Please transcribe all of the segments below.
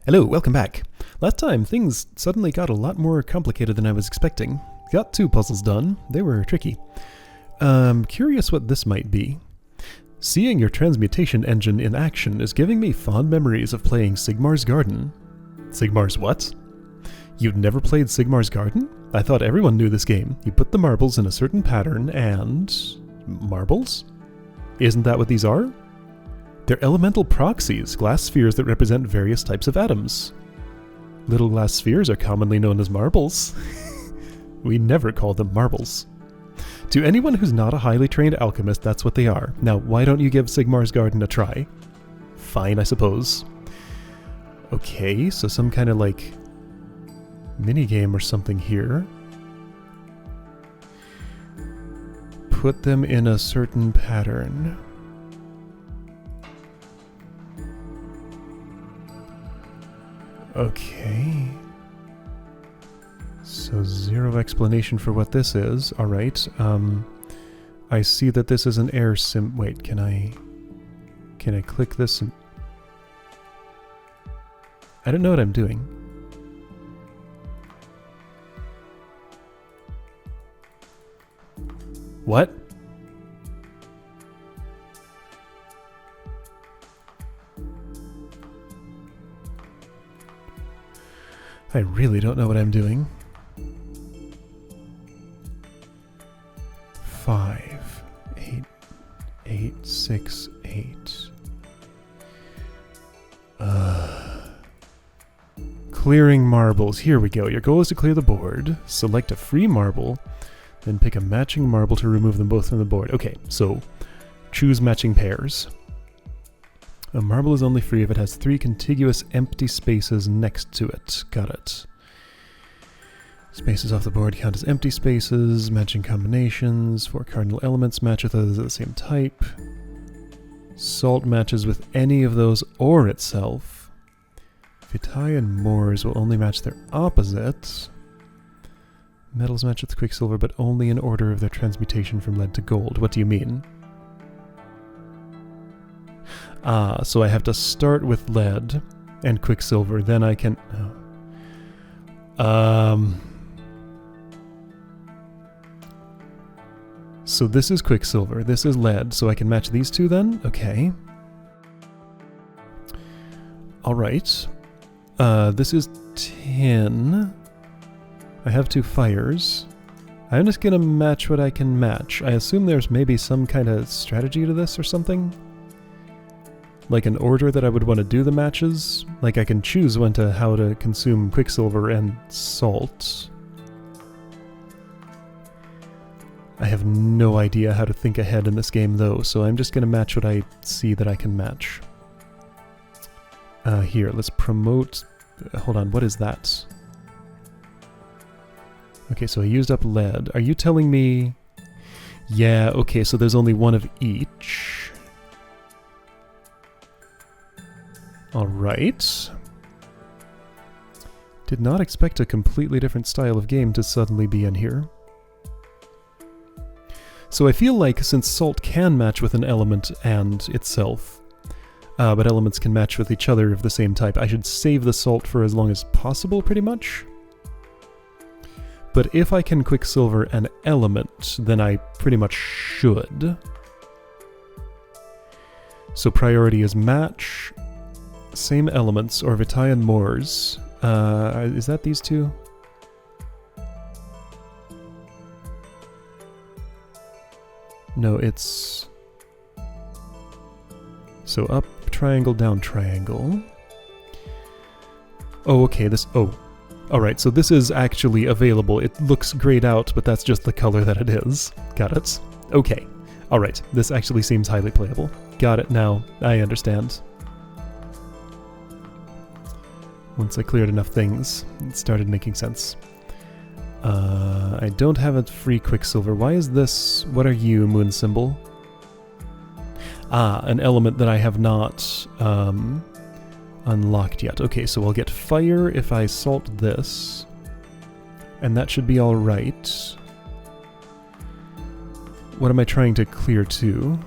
Hello, welcome back. Last time, things suddenly got a lot more complicated than I was expecting. Got 2 puzzles done. They were tricky. Curious what this might be. Seeing your transmutation engine in action is giving me fond memories of playing Sigmar's Garden. Sigmar's what? You'd never played Sigmar's Garden? I thought everyone knew this game. You put the marbles in a certain pattern and... marbles? Isn't that what these are? They're elemental proxies, glass spheres that represent various types of atoms. Little glass spheres are commonly known as marbles. We never call them marbles. To anyone who's not a highly trained alchemist, that's what they are. Now, why don't you give Sigmar's Garden a try? Fine, I suppose. Okay, so some kind of like minigame or something here. Put them in a certain pattern. Okay. So 0 explanation for what this is. Alright. I see that this is an air sim... Wait, can I click this and... I don't know what I'm doing. What? I really don't know what I'm doing. 5, 8, 8, 6, 8. Clearing marbles. Here we go. Your goal is to clear the board. Select a free marble, then pick a matching marble to remove them both from the board. Okay, so choose matching pairs. A marble is only free if it has 3 contiguous empty spaces next to it. Got it. Spaces off the board count as empty spaces. Matching combinations. 4 cardinal elements match with others of the same type. Salt matches with any of those or itself. Vitae and Moors will only match their opposites. Metals match with Quicksilver, but only in order of their transmutation from lead to gold. What do you mean? So I have to start with lead and Quicksilver, then I can... So this is Quicksilver, this is lead, so I can match these 2 then? Okay. Alright. This is tin. I have 2 fires. I'm just gonna match what I can match. I assume there's maybe some kind of strategy to this or something? Like an order that I would want to do the matches. Like I can choose how to consume Quicksilver and salt. I have no idea how to think ahead in this game though, so I'm just going to match what I see that I can match. Here, let's promote... Hold on, what is that? Okay, so I used up lead. Are you telling me... Yeah, okay, so there's only 1 of each. Alright. Did not expect a completely different style of game to suddenly be in here. So I feel like since salt can match with an element and itself, but elements can match with each other of the same type, I should save the salt for as long as possible, pretty much. But if I can Quicksilver an element, then I pretty much should. So priority is match... Same elements, or Vitae and Moors. Is that these 2? No, it's... So up triangle, down triangle. Oh, okay, this... Oh. Alright, so this is actually available. It looks grayed out, but that's just the color that it is. Got it? Okay. Alright, this actually seems highly playable. Got it now. I understand. Once I cleared enough things, it started making sense. I don't have a free Quicksilver. Why is this... What are you, Moon Symbol? An element that I have not unlocked yet. Okay, so I'll get fire if I salt this. And that should be alright. What am I trying to clear to?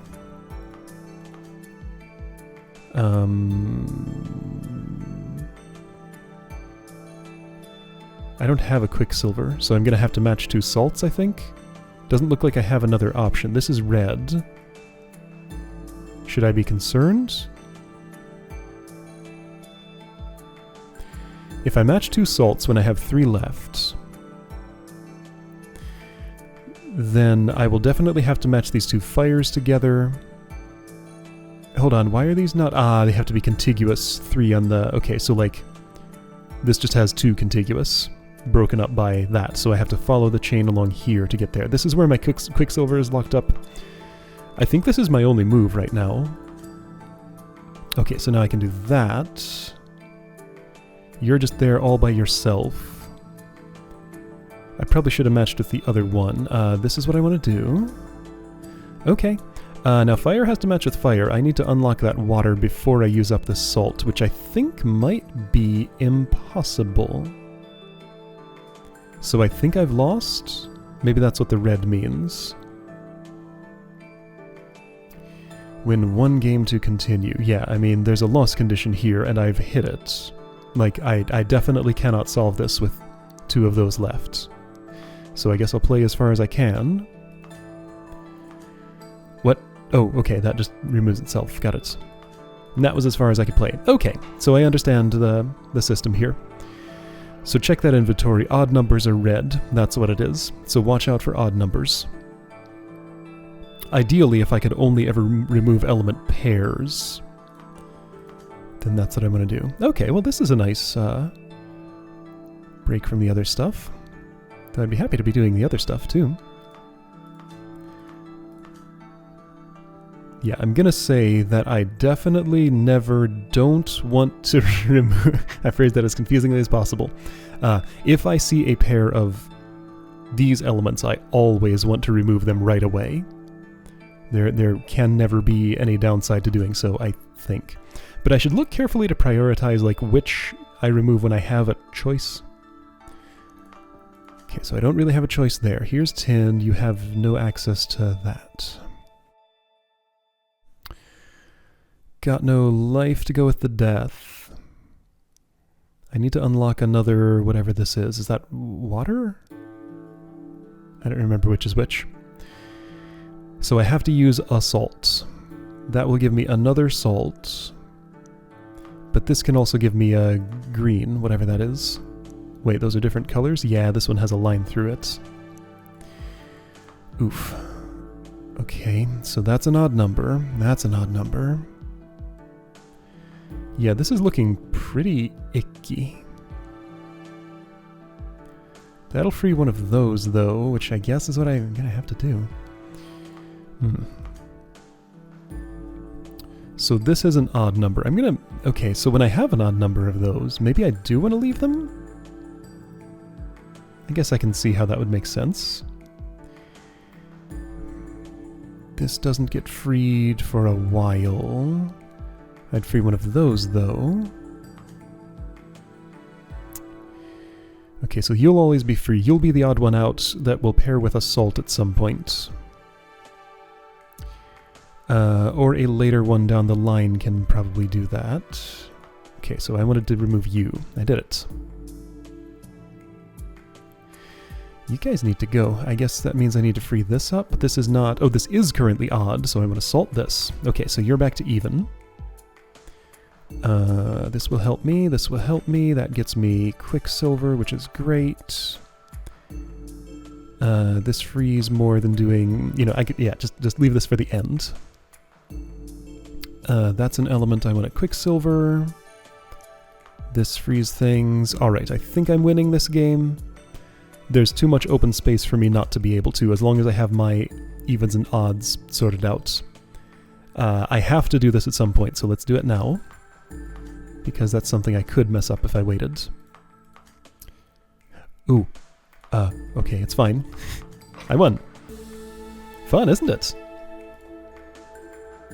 I don't have a quicksilver, so I'm going to have to match 2 salts, I think. Doesn't look like I have another option. This is red. Should I be concerned? If I match 2 salts when I have 3 left, then I will definitely have to match these 2 fires together. Hold on, why are these not... Ah, they have to be contiguous. 3 on the... Okay, so like... This just has 2 contiguous, broken up by that, so I have to follow the chain along here to get there. This is where my quicksilver is locked up. I think this is my only move right now. Okay, so now I can do that. You're just there all by yourself. I probably should have matched with the other one. This is what I want to do. Okay. Now fire has to match with fire. I need to unlock that water before I use up the salt, which I think might be impossible. So I think I've lost? Maybe that's what the red means. Win 1 game to continue. Yeah, I mean, there's a loss condition here, and I've hit it. Like, I definitely cannot solve this with 2 of those left. So I guess I'll play as far as I can. What? Oh, okay, that just removes itself. Got it. And that was as far as I could play. Okay, so I understand the system here. So check that inventory. Odd numbers are red. That's what it is. So watch out for odd numbers. Ideally, if I could only ever remove element pairs, then that's what I'm going to do. Okay, well this is a nice break from the other stuff. Though I'd be happy to be doing the other stuff too. Yeah, I'm going to say that I definitely never don't want to remove... I phrased that as confusingly as possible. If I see a pair of these elements, I always want to remove them right away. There can never be any downside to doing so, I think. But I should look carefully to prioritize like which I remove when I have a choice. Okay, so I don't really have a choice there. Here's tin. You have no access to that. Got no life to go with the death. I need to unlock another whatever this is. Is that water? I don't remember which is which. So I have to use a salt. That will give me another salt. But this can also give me a green, whatever that is. Wait, those are different colors? Yeah, this one has a line through it. Oof. Okay, so that's an odd number. That's an odd number. Yeah, this is looking pretty icky. That'll free one of those, though, which I guess is what I'm gonna have to do. So this is an odd number. I'm gonna... Okay, so when I have an odd number of those, maybe I do want to leave them? I guess I can see how that would make sense. This doesn't get freed for a while. I'd free one of those, though. Okay, so you'll always be free. You'll be the odd one out that will pair with a salt at some point. Or a later one down the line can probably do that. Okay, so I wanted to remove you. I did it. You guys need to go. I guess that means I need to free this up. This is not... Oh, this is currently odd, so I'm going to salt this. Okay, so you're back to even. This will help me. This will help me. That gets me quicksilver, which is great. This frees more than doing... You know, I could... Yeah, just leave this for the end. That's an element I want at quicksilver. This frees things. Alright, I think I'm winning this game. There's too much open space for me not to be able to, as long as I have my evens and odds sorted out. I have to do this at some point, so let's do it now. Because that's something I could mess up if I waited. Ooh. Okay, it's fine. I won. Fun, isn't it?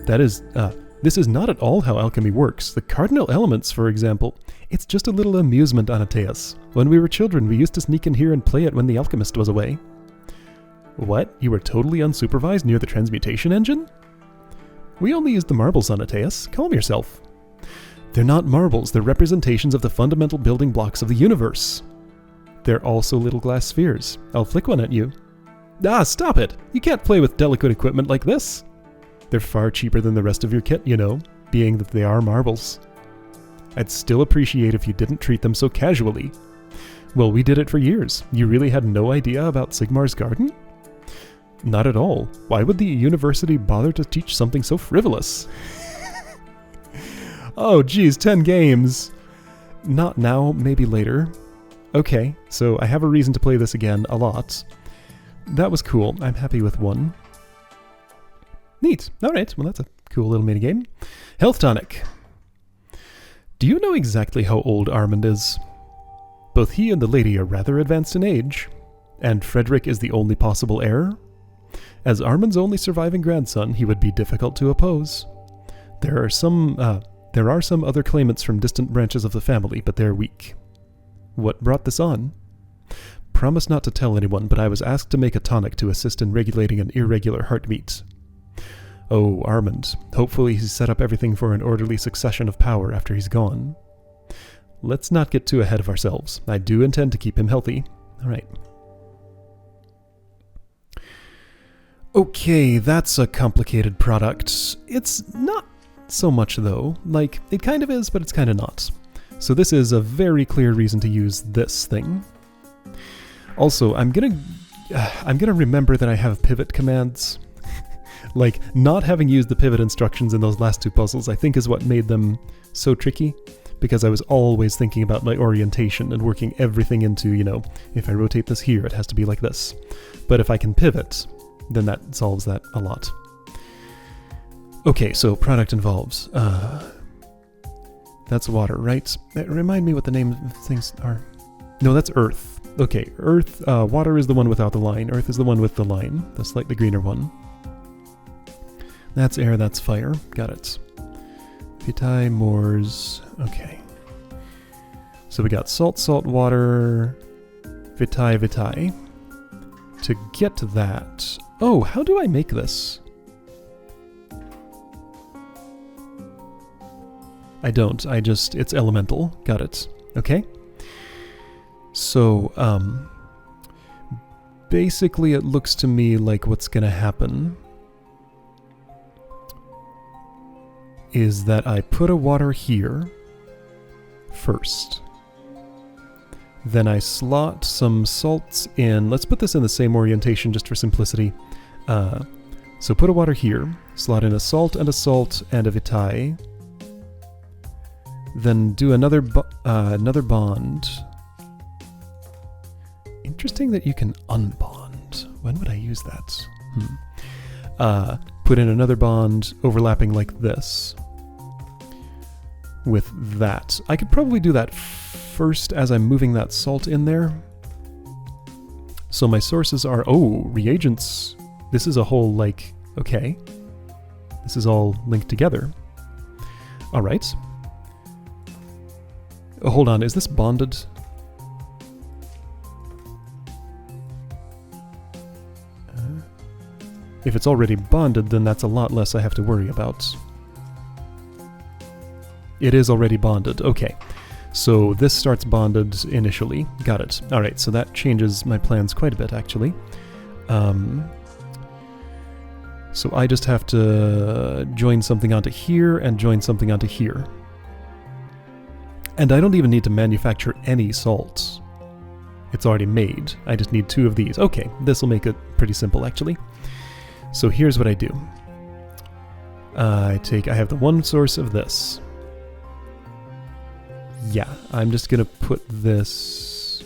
That is, this is not at all how alchemy works. The cardinal elements, for example, it's just a little amusement, Anateus. When we were children, we used to sneak in here and play it when the alchemist was away. What? You were totally unsupervised near the transmutation engine? We only used the marbles, Anateus. Calm yourself. They're not marbles, they're representations of the fundamental building blocks of the universe. They're also little glass spheres. I'll flick one at you. Ah, stop it! You can't play with delicate equipment like this! They're far cheaper than the rest of your kit, you know, being that they are marbles. I'd still appreciate if you didn't treat them so casually. Well, we did it for years. You really had no idea about Sigmar's garden? Not at all. Why would the university bother to teach something so frivolous? Oh, geez, 10 games. Not now, maybe later. Okay, so I have a reason to play this again a lot. That was cool. I'm happy with one. Neat. Alright, well that's a cool little minigame. Health tonic. Do you know exactly how old Armand is? Both he and the lady are rather advanced in age, and Frederick is the only possible heir. As Armand's only surviving grandson, he would be difficult to oppose. There are some other claimants from distant branches of the family, but they're weak. What brought this on? Promise not to tell anyone, but I was asked to make a tonic to assist in regulating an irregular heartbeat. Oh, Armand. Hopefully he's set up everything for an orderly succession of power after he's gone. Let's not get too ahead of ourselves. I do intend to keep him healthy. Alright. Okay, that's a complicated product. It's not so much though. Like, it kind of is, but it's kind of not. So this is a very clear reason to use this thing. Also, I'm gonna remember that I have pivot commands. Like, not having used the pivot instructions in those last two puzzles, I think is what made them so tricky, because I was always thinking about my orientation and working everything into, you know, if I rotate this here, it has to be like this. But if I can pivot, then that solves that a lot. Okay, so product involves, that's water, right? Remind me what the name of things are. No, that's earth. Okay, earth, water is the one without the line. Earth is the one with the line, the slightly greener one. That's air, that's fire. Got it. Vitae, Moors. Okay. So we got salt, salt, water, Vitae, Vitae. To get to that... Oh, how do I make this? I don't. I just... It's elemental. Got it. Okay. So, basically it looks to me like what's gonna happen is that I put a water here first. Then I slot some salts in. Let's put this in the same orientation just for simplicity. So put a water here, slot in a salt and a vitae. Then do another bond. Interesting that you can unbond. When would I use that? Put in another bond overlapping like this with that. I could probably do that first as I'm moving that salt in there. So my sources are, oh, reagents. This is a whole, like, okay. This is all linked together. All right. Oh, hold on, is this bonded? If it's already bonded, then that's a lot less I have to worry about. It is already bonded. Okay. So this starts bonded initially. Got it. Alright, so that changes my plans quite a bit, actually. So I just have to join something onto here and join something onto here. And I don't even need to manufacture any salts. It's already made. I just need 2 of these. Okay, this will make it pretty simple, actually. So here's what I do. I have the one source of this. Yeah, I'm just gonna put this...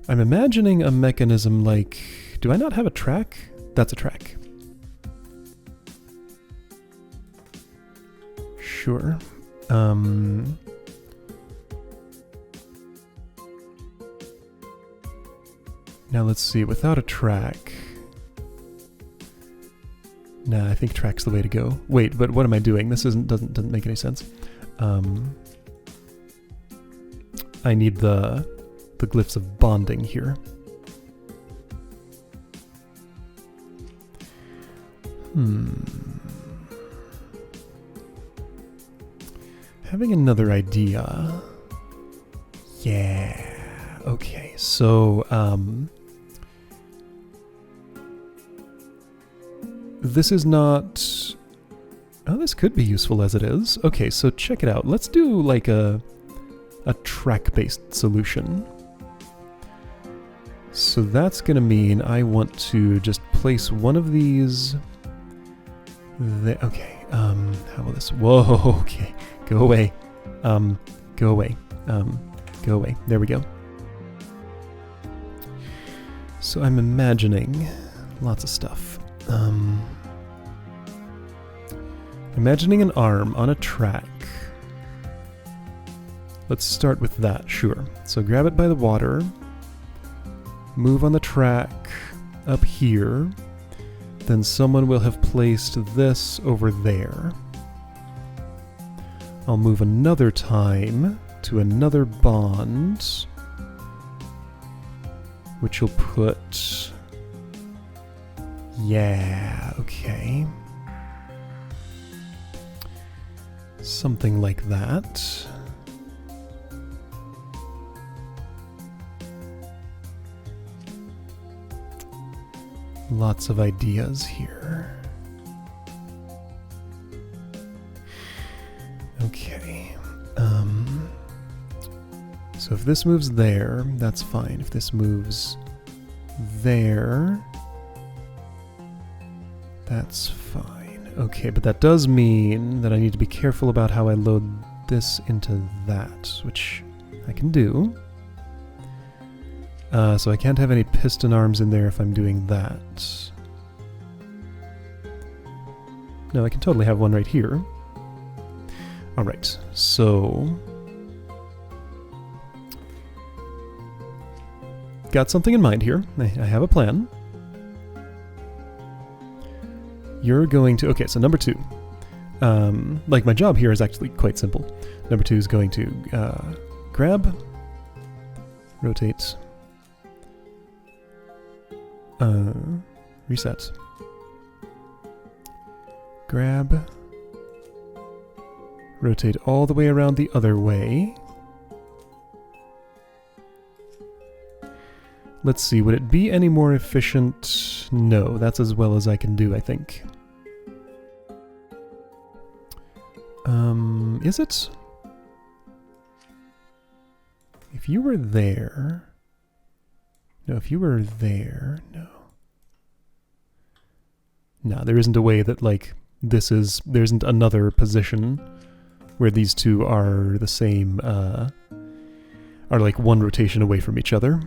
I'm imagining a mechanism like... Do I not have a track? That's a track. Sure. Now let's see, without a track... Nah, I think track's the way to go. Wait, but what am I doing? This doesn't make any sense. I need the glyphs of bonding here. Having another idea. Yeah. Okay, so, this is not... Oh, this could be useful as it is. Okay, so check it out. Let's do like a track-based solution. So that's gonna mean I want to just place one of these there. Okay, how will this... Whoa, okay. Go away. Go away. Go away. There we go. So I'm imagining lots of stuff. Imagining an arm on a track. Let's start with that, sure. So grab it by the water, move on the track up here, then someone will have placed this over there. I'll move another time to another bond, which will put... Yeah, okay. Something like that. Lots of ideas here. Okay. So if this moves there, that's fine. If this moves there, that's fine. Okay, but that does mean that I need to be careful about how I load this into that, which I can do. So I can't have any piston arms in there if I'm doing that. No, I can totally have one right here. Alright, so... Got something in mind here. I have a plan. You're going to... Okay, so number 2. Like, my job here is actually quite simple. Number 2 is going to grab, rotate, reset, grab, rotate all the way around the other way. Let's see, would it be any more efficient? No, that's as well as I can do, I think. Is it? If you were there... No, if you were there... No. No, there isn't a way that, like, this is... There isn't another position where these two are the same, are like one rotation away from each other.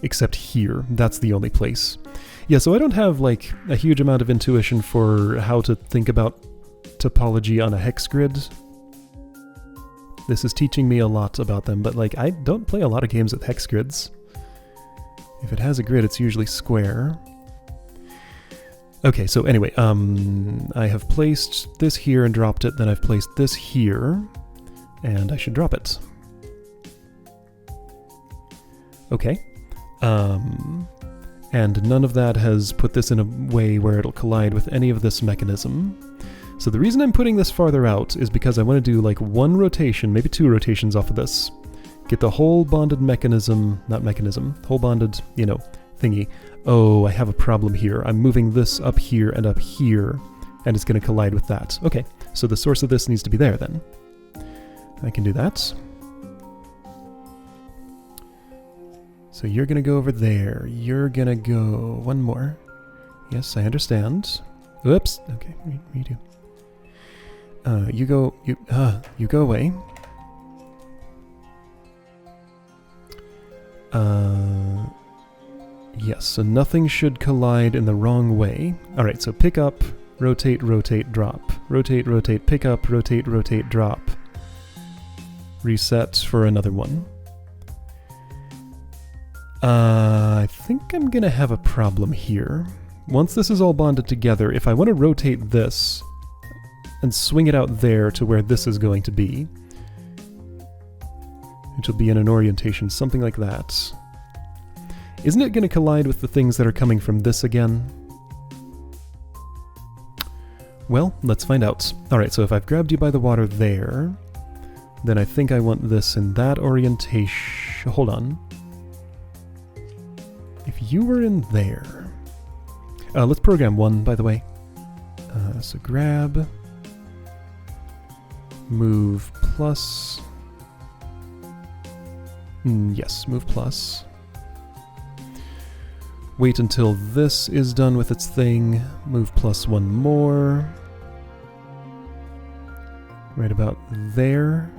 Except here. That's the only place. Yeah, so I don't have, like, a huge amount of intuition for how to think about topology on a hex grid. This is teaching me a lot about them, but, like, I don't play a lot of games with hex grids. If it has a grid, it's usually square. Okay, so anyway, I have placed this here and dropped it, then I've placed this here, and I should drop it. Okay. And none of that has put this in a way where it'll collide with any of this mechanism. So the reason I'm putting this farther out is because I want to do like one rotation, maybe 2 rotations off of this. Get the whole bonded mechanism, not mechanism, whole bonded, you know, thingy. Oh, I have a problem here. I'm moving this up here, and it's going to collide with that. Okay, so the source of this needs to be there then. I can do that. So you're going to go over there. You're going to go... One more. Yes, I understand. Oops. Okay, redo. You go away. Yes, so nothing should collide in the wrong way. Alright, so pick up, rotate, rotate, drop. Rotate, rotate, pick up, rotate, rotate, drop. Reset for another one. I think I'm gonna have a problem here. Once this is all bonded together, if I want to rotate this and swing it out there to where this is going to be, which will be in an orientation, something like that. Isn't it going to collide with the things that are coming from this again? Well, let's find out. Alright, so if I've grabbed you by the water there, then I think I want this in that orientation. Hold on. If you were in there... let's program 1, by the way. So grab... Move plus... yes, move plus. Wait until this is done with its thing. Move plus 1 more. Right about there.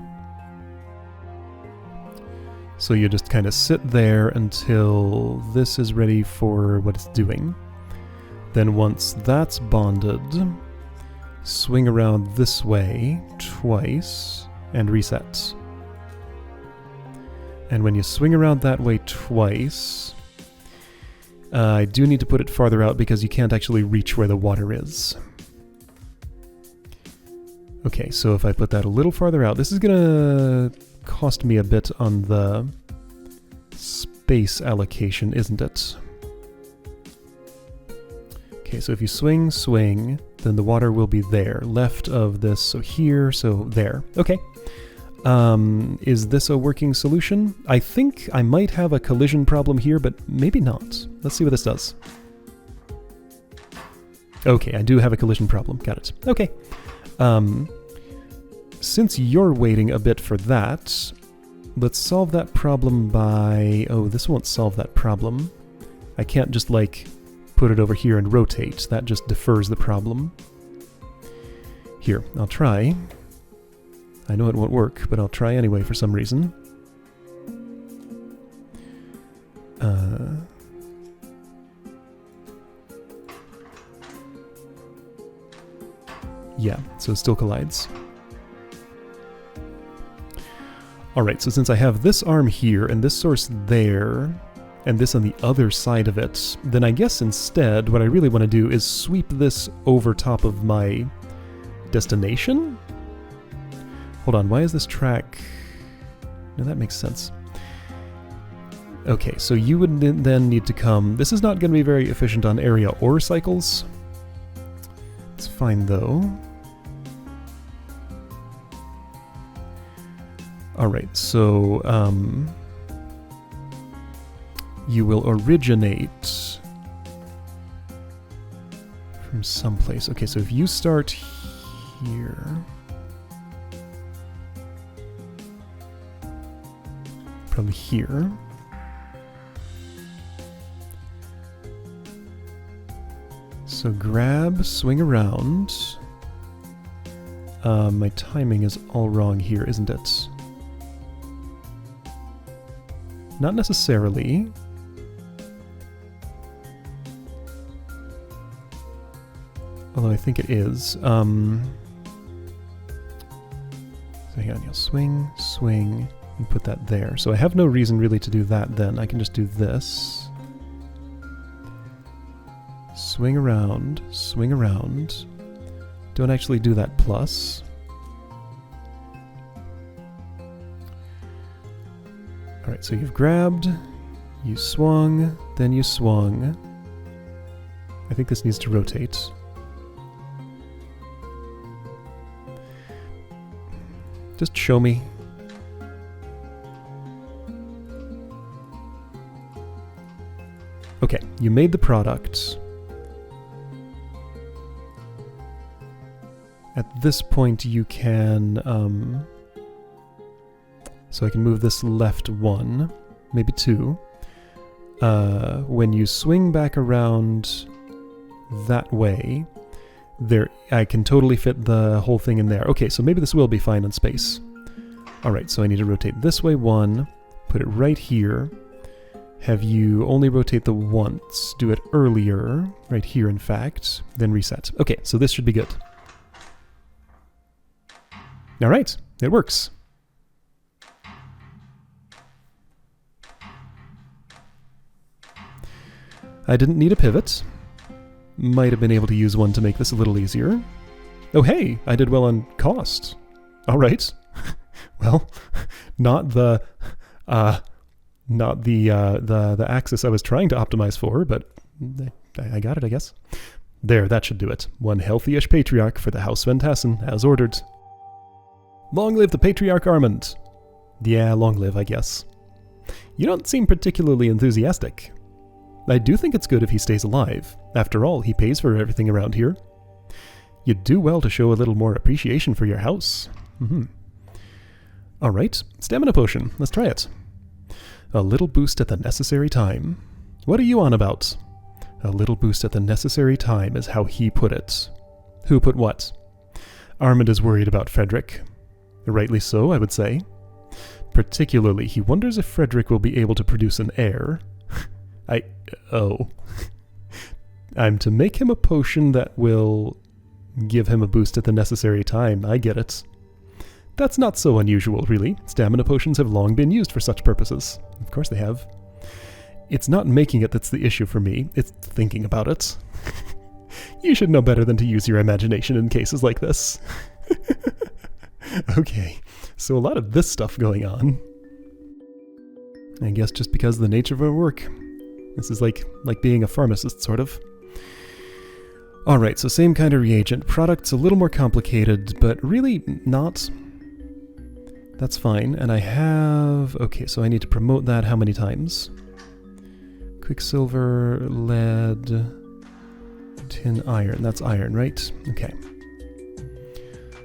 So you just kind of sit there until this is ready for what it's doing. Then once that's bonded, swing around this way twice and reset. And when you swing around that way twice, I do need to put it farther out because you can't actually reach where the water is. Okay, so if I put that a little farther out, this is gonna cost me a bit on the space allocation, isn't it? Okay, so if you swing, swing, then the water will be there. Left of this, so here, so there. Okay. Is this a working solution? I think I might have a collision problem here, but maybe not. Let's see what this does. Okay, I do have a collision problem. Got it. Okay. Since you're waiting a bit for that, let's solve that problem by... Oh, this won't solve that problem. I can't just, like, put it over here and rotate. That just defers the problem. Here, I'll try. I know it won't work, but I'll try anyway for some reason. Yeah, so it still collides. Alright, so since I have this arm here, and this source there, and this on the other side of it, then I guess instead what I really want to do is sweep this over top of my destination? Hold on, why is this track... No, that makes sense. Okay, so you would then need to come... This is not going to be very efficient on area or cycles. It's fine, though. Alright, so... you will originate from someplace. Okay, so if you start here... From here. So grab, swing around. My timing is all wrong here, isn't it? Not necessarily. Although I think it is. So hang on, you'll swing, swing, and put that there. So I have no reason really to do that then. I can just do this. Swing around, swing around. Don't actually do that plus. Alright, so you've grabbed, you swung, then you swung. I think this needs to rotate. Just show me. Okay, you made the product. At this point you can, so I can move this left 1, maybe 2. When you swing back around that way, there I can totally fit the whole thing in there. Okay, so maybe this will be fine on space. Alright, so I need to rotate this way 1, put it right here. Have you only rotate the once, do it earlier, right here in fact, then reset. Okay, so this should be good. Alright, it works. I didn't need a pivot. Might have been able to use one to make this a little easier. Oh hey, I did well on cost. Alright. Well, not the axis I was trying to optimize for, but I got it, I guess. There, that should do it. One healthy-ish patriarch for the House Van Tassen, as ordered. Long live the Patriarch Armand! Yeah, long live, I guess. You don't seem particularly enthusiastic. I do think it's good if he stays alive. After all, he pays for everything around here. You'd do well to show a little more appreciation for your house. Alright, stamina potion. Let's try it. A little boost at the necessary time. What are you on about? A little boost at the necessary time is how he put it. Who put what? Armand is worried about Frederick. Rightly so, I would say. Particularly, he wonders if Frederick will be able to produce an heir. I'm to make him a potion that will give him a boost at the necessary time. I get it. That's not so unusual, really. Stamina potions have long been used for such purposes. Of course they have. It's not making it that's the issue for me. It's thinking about it. You should know better than to use your imagination in cases like this. Okay, so a lot of this stuff going on. I guess just because of the nature of our work. This is like being a pharmacist, sort of. Alright, so same kind of reagent. Product's a little more complicated, but really not. That's fine. And I have... Okay, so I need to promote that how many times? Quicksilver, lead, tin, iron. That's iron, right? Okay.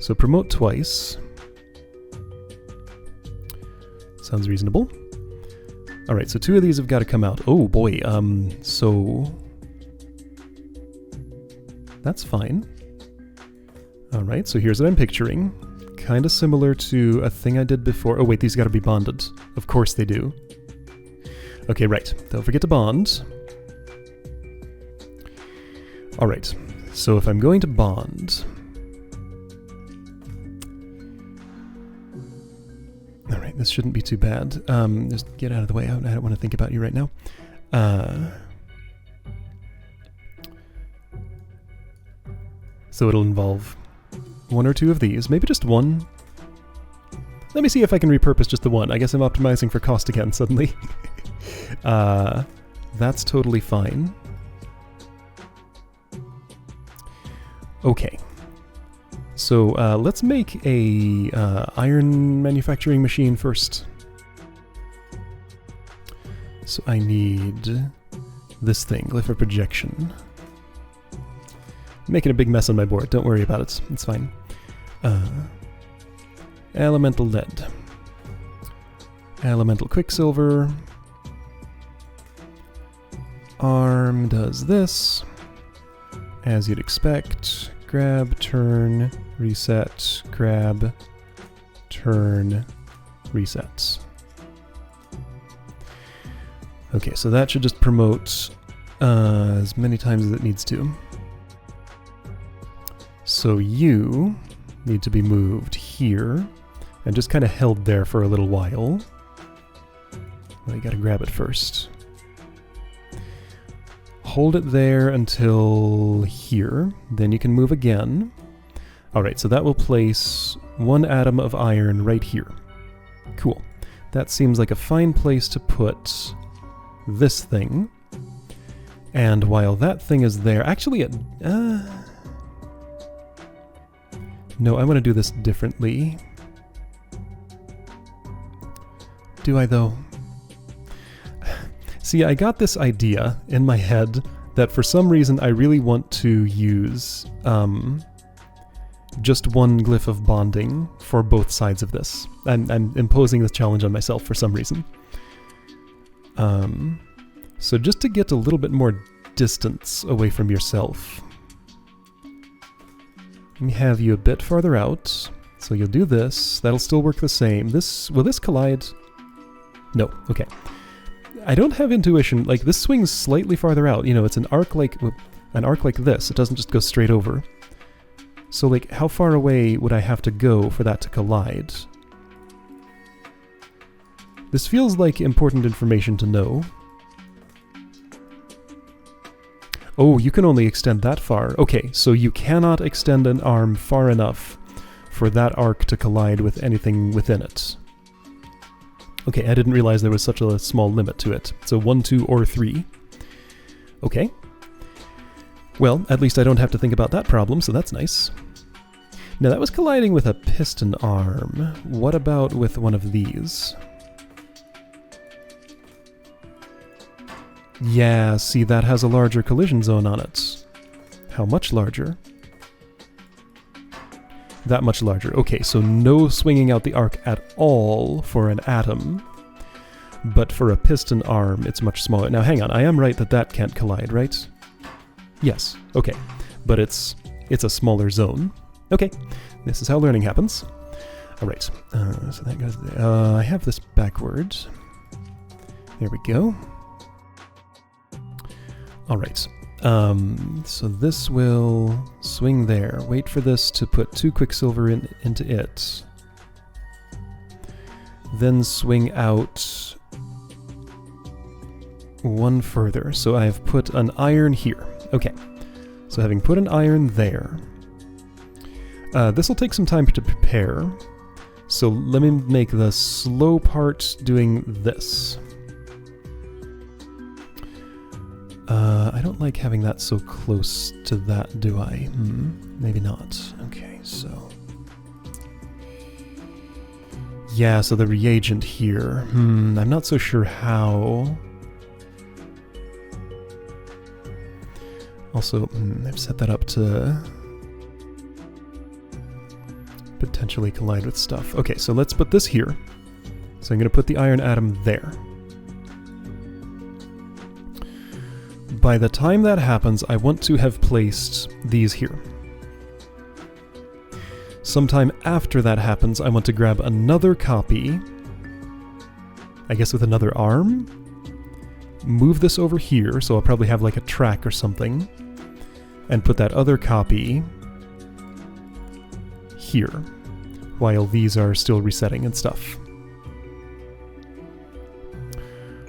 So promote twice. Sounds reasonable. Alright, so 2 of these have got to come out. Oh boy, so... That's fine. Alright, so here's what I'm picturing. Kind of similar to a thing I did before. Oh wait, these got to be bonded. Of course they do. Okay, right. Don't forget to bond. Alright, so if I'm going to bond... Alright, this shouldn't be too bad. Just get out of the way. I don't want to think about you right now. So it'll involve 1 or 2 of these. Maybe just 1. Let me see if I can repurpose just the 1. I guess I'm optimizing for cost again suddenly. That's totally fine. Okay. So let's make a iron manufacturing machine first. So I need this thing, glyph of projection. I'm making a big mess on my board, don't worry about it, it's fine. Elemental lead. Elemental quicksilver. Arm does this, as you'd expect. Grab, turn, reset, grab, turn, reset. Okay, so that should just promote as many times as it needs to. So you need to be moved here and just kind of held there for a little while. Well, you gotta grab it first. Hold it there until here, then you can move again. Alright, so that will place 1 atom of iron right here. Cool. That seems like a fine place to put this thing. And while that thing is there, actually it... No, I want to do this differently. Do I though? See, I got this idea in my head that for some reason I really want to use just 1 glyph of bonding for both sides of this. I'm imposing this challenge on myself for some reason. So just to get a little bit more distance away from yourself, let me have you a bit farther out. So you'll do this. That'll still work the same. Will this collide? No. Okay. I don't have intuition. Like, this swings slightly farther out. You know, it's an arc like this. It doesn't just go straight over. So, like, how far away would I have to go for that to collide? This feels like important information to know. Oh, you can only extend that far. Okay, so you cannot extend an arm far enough for that arc to collide with anything within it. Okay, I didn't realize there was such a small limit to it. So 1, 2, or 3. Okay. Well, at least I don't have to think about that problem, so that's nice. Now that was colliding with a piston arm. What about with one of these? Yeah, see, that has a larger collision zone on it. How much larger? That much larger. Okay, so no swinging out the arc at all for an atom. But for a piston arm, it's much smaller. Now hang on, I am right that that can't collide, right? Yes, okay. But it's a smaller zone. Okay, this is how learning happens. Alright, so that goes there. I have this backwards. There we go. Alright, so this will swing there. Wait for this to put 2 Quicksilver into it. Then swing out 1 further. So I have put an iron here. Okay, so having put an iron there, this will take some time to prepare. So let me make the slow part doing this. I don't like having that so close to that, do I? Maybe not. Okay, so... Yeah, so the reagent here. I'm not so sure how. Also, I've set that up to potentially collide with stuff. Okay, so let's put this here. So I'm going to put the iron atom there. By the time that happens, I want to have placed these here. Sometime after that happens, I want to grab another copy, I guess with another arm, move this over here, so I'll probably have like a track or something, and put that other copy here, while these are still resetting and stuff.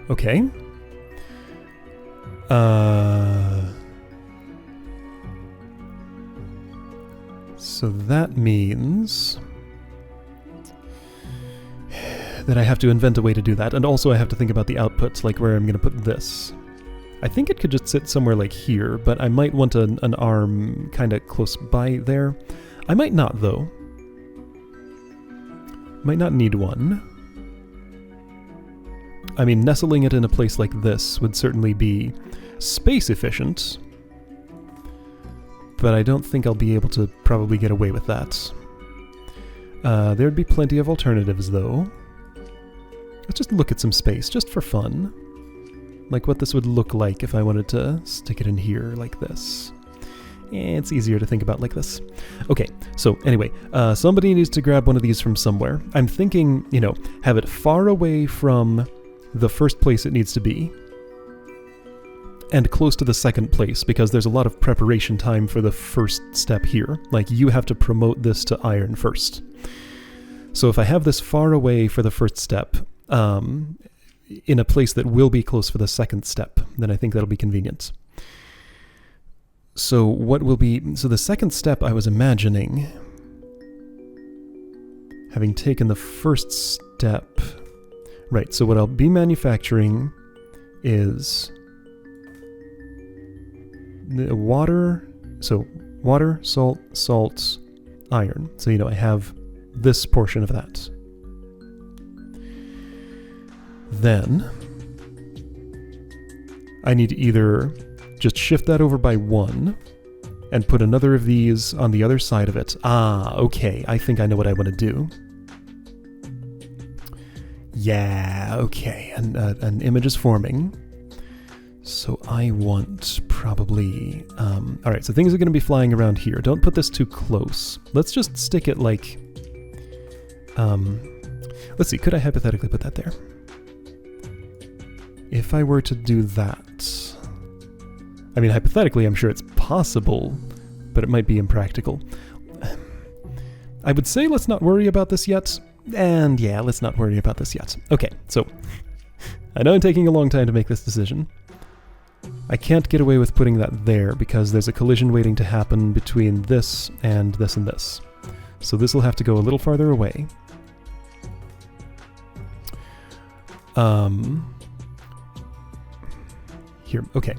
Okay. So that means that I have to invent a way to do that, and also I have to think about the outputs, like where I'm going to put this. I think it could just sit somewhere like here, but I might want an arm kind of close by there. I might not, though. Might not need one. I mean, nestling it in a place like this would certainly be space efficient, but I don't think I'll be able to probably get away with that. There'd be plenty of alternatives, though. Let's just look at some space, just for fun. Like what this would look like if I wanted to stick it in here like this. It's easier to think about like this. Okay, so anyway, somebody needs to grab one of these from somewhere. I'm thinking, you know, have it far away from the first place it needs to be, and close to the second place, because there's a lot of preparation time for the first step here. Like, you have to promote this to iron first. So if I have this far away for the first step, in a place that will be close for the second step, then I think that'll be convenient. So what will be... So the second step I was imagining, having taken the first step... Right, so what I'll be manufacturing is... water, so water, salt, salt, iron. So, you know, I have this portion of that. Then I need to either just shift that over by 1 and put another of these on the other side of it. Ah, okay, I think I know what I want to do. Yeah, okay, and an image is forming. So I want probably... Alright, so things are going to be flying around here. Don't put this too close. Let's just stick it like... let's see, could I hypothetically put that there? If I were to do that... I mean, hypothetically, I'm sure it's possible, but it might be impractical. I would say let's not worry about this yet, and yeah, let's not worry about this yet. Okay, so... I know I'm taking a long time to make this decision. I can't get away with putting that there because there's a collision waiting to happen between this and this and this. So this will have to go a little farther away. Here, okay.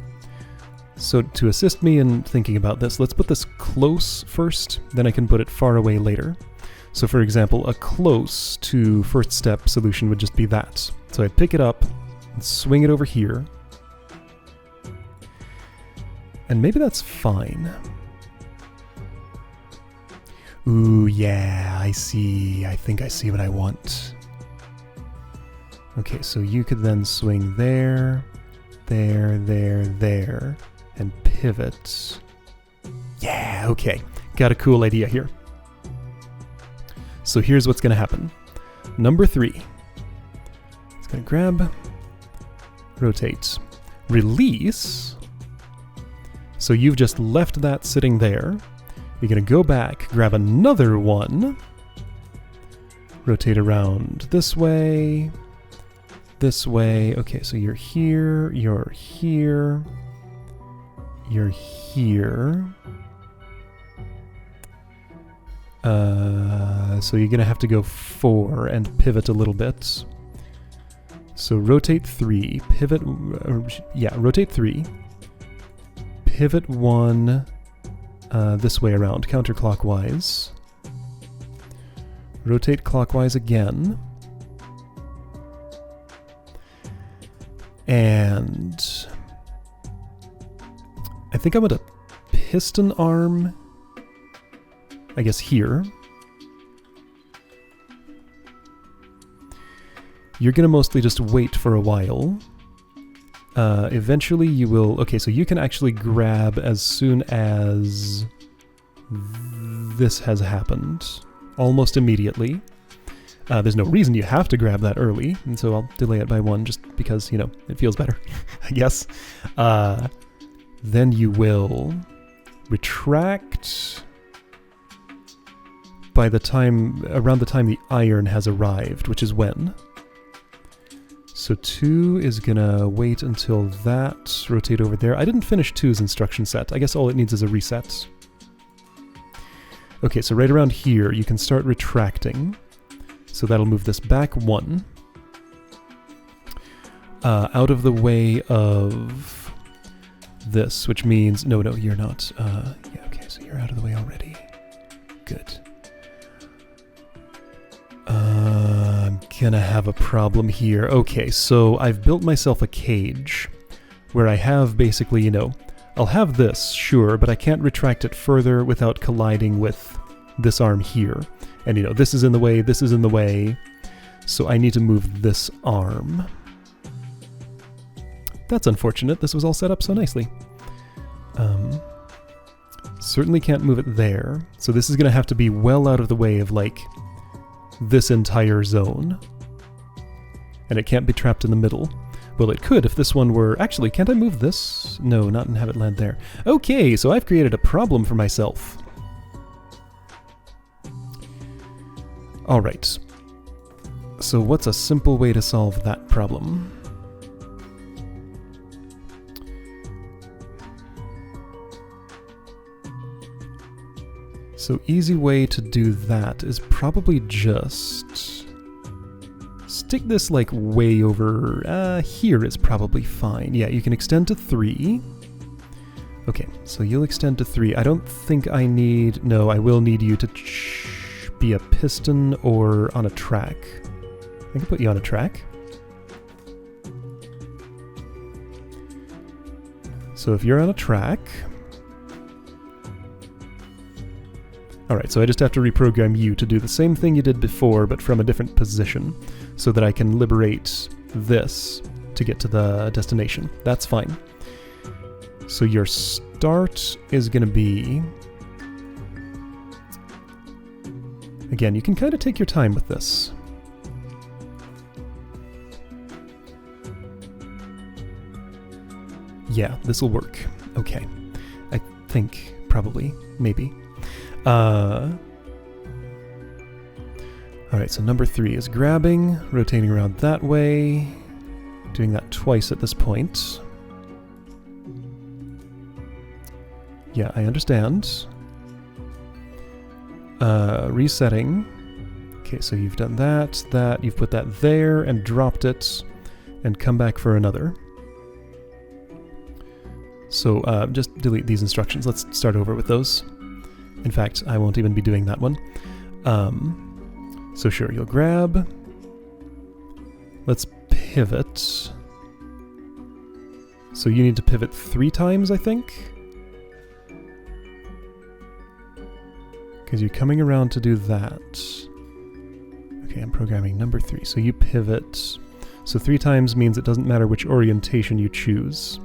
So to assist me in thinking about this, let's put this close first, then I can put it far away later. So for example, a close to first step solution would just be that. So I'd pick it up and swing it over here. And maybe that's fine. Ooh, yeah, I see. I think I see what I want. Okay, so you could then swing there, there, there, there, and pivot. Yeah, okay. Got a cool idea here. So here's what's going to happen. Number 3. It's going to grab, rotate, release. So you've just left that sitting there. You're going to go back, grab another one, rotate around this way, this way. Okay, so you're here, you're here, you're here. So you're going to have to go 4 and pivot a little bit. So rotate 3, pivot, rotate 3, pivot 1 this way around, counterclockwise. Rotate clockwise again. And I think I'm going to piston arm, I guess here. You're going to mostly just wait for a while. Eventually you will... Okay, so you can actually grab as soon as this has happened. Almost immediately. There's no reason you have to grab that early, and so I'll delay it by 1 just because, you know, it feels better, I guess. Then you will retract by the time... around the time the iron has arrived, which is when? So 2 is gonna wait until that, rotate over there. I didn't finish 2's instruction set. I guess all it needs is a reset. Okay, so right around here, you can start retracting. So that'll move this back 1. Out of the way of this, which means... No, you're not. Yeah, okay, so you're out of the way already. Good. I'm gonna have a problem here. Okay, so I've built myself a cage where I have basically, you know, I'll have this, sure, but I can't retract it further without colliding with this arm here. And, you know, this is in the way, this is in the way, so I need to move this arm. That's unfortunate. This was all set up so nicely. Certainly can't move it there, so this is gonna have to be well out of the way of, like, this entire zone. And it can't be trapped in the middle. Well, it could if this one were... Actually, can't I move this? No, not and have it land there. Okay, so I've created a problem for myself. Alright. So what's a simple way to solve that problem? So easy way to do that is probably just stick this like way over here is probably fine. Yeah, you can extend to 3. Okay, so you'll extend to 3. I don't think I need... No, I will need you to be a piston or on a track. I can put you on a track. So if you're on a track... Alright, so I just have to reprogram you to do the same thing you did before, but from a different position, so that I can liberate this to get to the destination. That's fine. So your start is going to be... Again, you can kind of take your time with this. Yeah, this will work. Okay. I think, probably, maybe. Alright, so number 3 is grabbing, rotating around that way, doing that twice at this point. Yeah, I understand. Resetting. Okay, so you've done that, you've put that there and dropped it, and come back for another. So just delete these instructions. Let's start over with those. In fact, I won't even be doing that one. So sure, you'll grab. Let's pivot. So you need to pivot 3 times, I think? Because you're coming around to do that. Okay, I'm programming number 3. So you pivot. So 3 times means it doesn't matter which orientation you choose.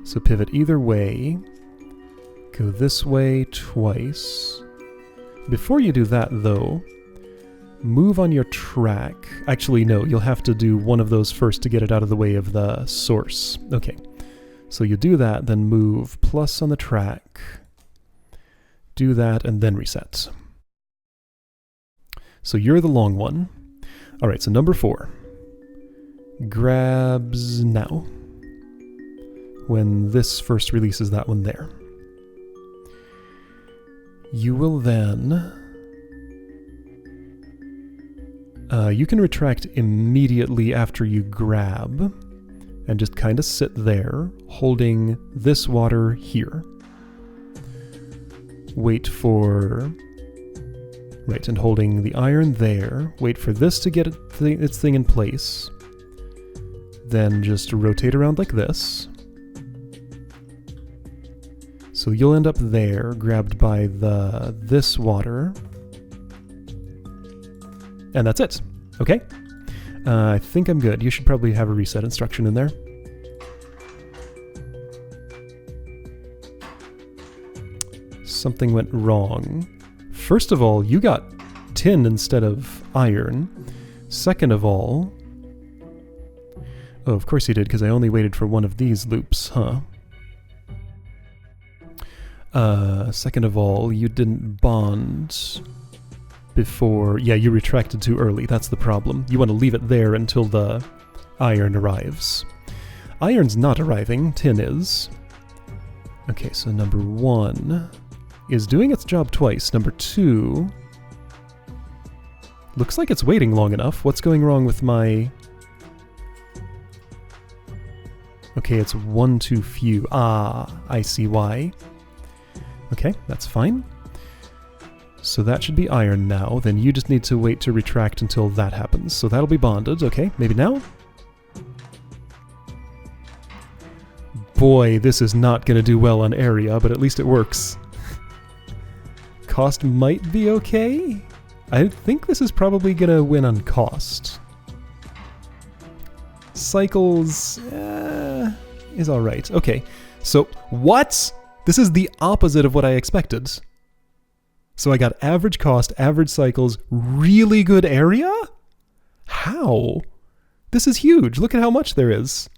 So pivot either way. Go this way twice. Before you do that, though, move on your track. Actually, no, you'll have to do one of those first to get it out of the way of the source. Okay, so you do that, then move plus on the track. Do that, and then reset. So you're the long one. All right, so number 4. Grabs now. When this first releases that one there. You will then... you can retract immediately after you grab, and just kind of sit there, holding this water here. Wait for... Right, and holding the iron there. Wait for this to get its thing in place. Then just rotate around like this. So you'll end up there, grabbed by this water. And that's it. Okay. I think I'm good. You should probably have a reset instruction in there. Something went wrong. First of all, you got tin instead of iron. Second of all... Oh, of course you did, because I only waited for one of these loops, huh? Second of all, you didn't bond before... Yeah, you retracted too early, that's the problem. You want to leave it there until the iron arrives. Iron's not arriving, tin is. Okay, so number 1 is doing its job twice. Number 2... Looks like it's waiting long enough. What's going wrong with my... Okay, it's 1 too few. Ah, I see why. Okay, that's fine. So that should be iron now. Then you just need to wait to retract until that happens. So that'll be bonded. Okay, maybe now? Boy, this is not going to do well on area, but at least it works. Cost might be okay? I think this is probably going to win on cost. Cycles is alright. Okay, so what? This is the opposite of what I expected. So I got average cost, average cycles, really good area? How? This is huge. Look at how much there is.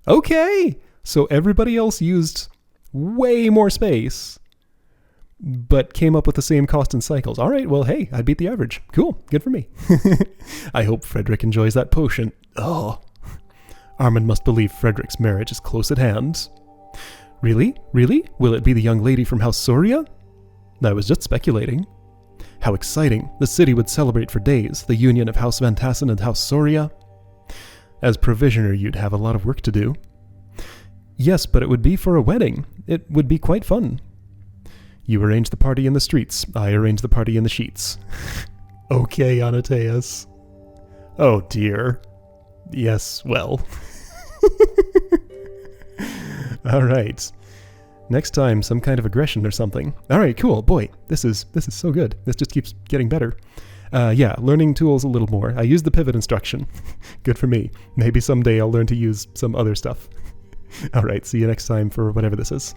Okay, so everybody else used way more space, but came up with the same cost and cycles. All right, well, hey, I beat the average. Cool, good for me. I hope Frederick enjoys that potion. Oh, Armin must believe Frederick's marriage is close at hand. Really? Really? Will it be the young lady from House Soria? I was just speculating. How exciting. The city would celebrate for days, the union of House Van Tassen and House Soria. As provisioner, you'd have a lot of work to do. Yes, but it would be for a wedding. It would be quite fun. You arrange the party in the streets. I arrange the party in the sheets. Okay, Anateus. Oh dear. Yes, well. Alright. Next time, some kind of aggression or something. Alright, cool. Boy, this is so good. This just keeps getting better. Yeah, learning tools a little more. I used the pivot instruction. Good for me. Maybe someday I'll learn to use some other stuff. Alright, see you next time for whatever this is.